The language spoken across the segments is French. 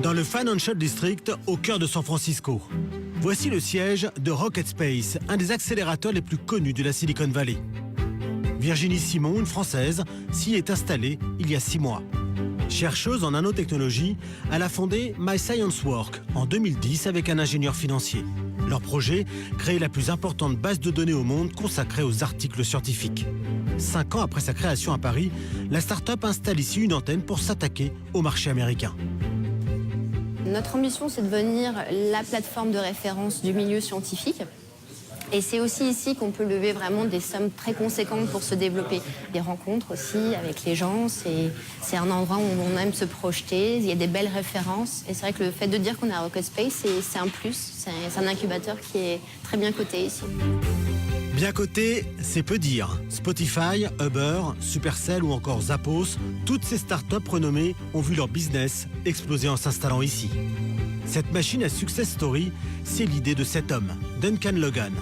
Dans le Financial District, au cœur de San Francisco. Voici le siège de Rocket Space, un des accélérateurs les plus connus de la Silicon Valley. Virginie Simon, une Française, s'y est installée il y a 6 mois. Chercheuse en nanotechnologie, elle a fondé My Science Work en 2010 avec un ingénieur financier. Leur projet, créer la plus importante base de données au monde consacrée aux articles scientifiques. 5 ans après sa création à Paris, la start-up installe ici une antenne pour s'attaquer au marché américain. Notre ambition, c'est de devenir la plateforme de référence du milieu scientifique. Et c'est aussi ici qu'on peut lever vraiment des sommes très conséquentes pour se développer. Des rencontres aussi avec les gens, c'est un endroit où on aime se projeter, il y a des belles références. Et c'est vrai que le fait de dire qu'on est à Rocket Space, c'est un plus, c'est un incubateur qui est très bien coté ici. Bien coté, c'est peu dire. Spotify, Uber, Supercell ou encore Zappos, toutes ces startups renommées ont vu leur business exploser en s'installant ici. Cette machine à success story, c'est l'idée de cet homme, Duncan Logan.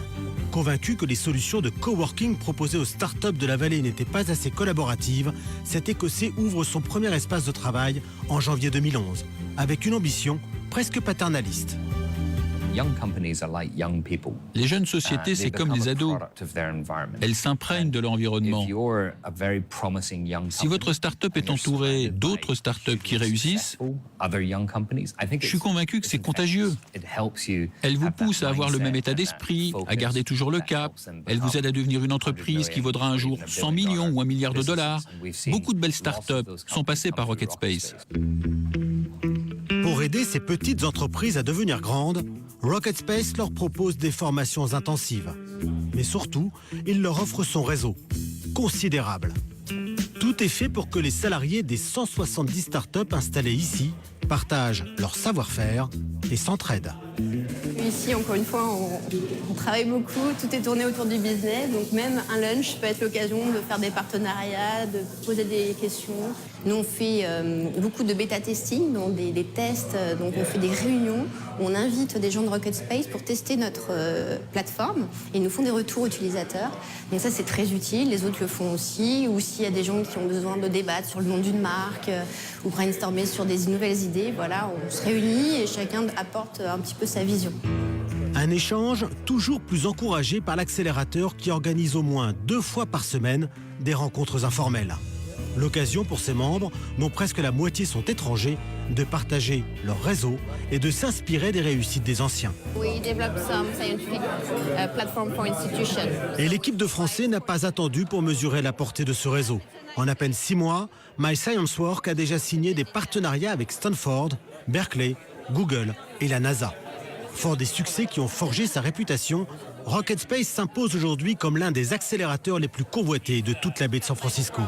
Convaincu que les solutions de coworking proposées aux startups de la vallée n'étaient pas assez collaboratives, cet Écossais ouvre son premier espace de travail en janvier 2011, avec une ambition presque paternaliste. Les jeunes sociétés, c'est comme des ados. Elles s'imprègnent de l'environnement. Si votre start-up est entourée d'autres start-up qui réussissent, je suis convaincu que c'est contagieux. Elles vous poussent à avoir le même état d'esprit, à garder toujours le cap. Elles vous aident à devenir une entreprise qui vaudra un jour 100 millions ou $1 milliard. Beaucoup de belles start-up sont passées par Rocket Space. Pour aider ces petites entreprises à devenir grandes, Rocket Space leur propose des formations intensives. Mais surtout, il leur offre son réseau, considérable. Tout est fait pour que les salariés des 170 startups installées ici partagent leur savoir-faire et s'entraident. Ici, encore une fois, on travaille beaucoup, tout est tourné autour du business, donc même un lunch peut être l'occasion de faire des partenariats, de poser des questions. Nous, on fait beaucoup de bêta-testing, donc des tests, donc on fait des réunions où on invite des gens de Rocket Space pour tester notre plateforme et ils nous font des retours utilisateurs. Donc ça, c'est très utile, les autres le font aussi, ou s'il y a des gens qui ont besoin de débattre sur le nom d'une marque ou brainstormer sur des nouvelles idées, voilà, on se réunit et chacun apporte un petit peu sa vision. Un échange toujours plus encouragé par l'accélérateur qui organise au moins 2 fois par semaine des rencontres informelles. L'occasion pour ses membres, dont presque la moitié sont étrangers, de partager leur réseau et de s'inspirer des réussites des anciens. We develop some scientific platform for institutions. Et l'équipe de Français n'a pas attendu pour mesurer la portée de ce réseau. En à peine 6 mois, My Science Work a déjà signé des partenariats avec Stanford, Berkeley, Google et la NASA. Fort des succès qui ont forgé sa réputation, Rocket Space s'impose aujourd'hui comme l'un des accélérateurs les plus convoités de toute la baie de San Francisco.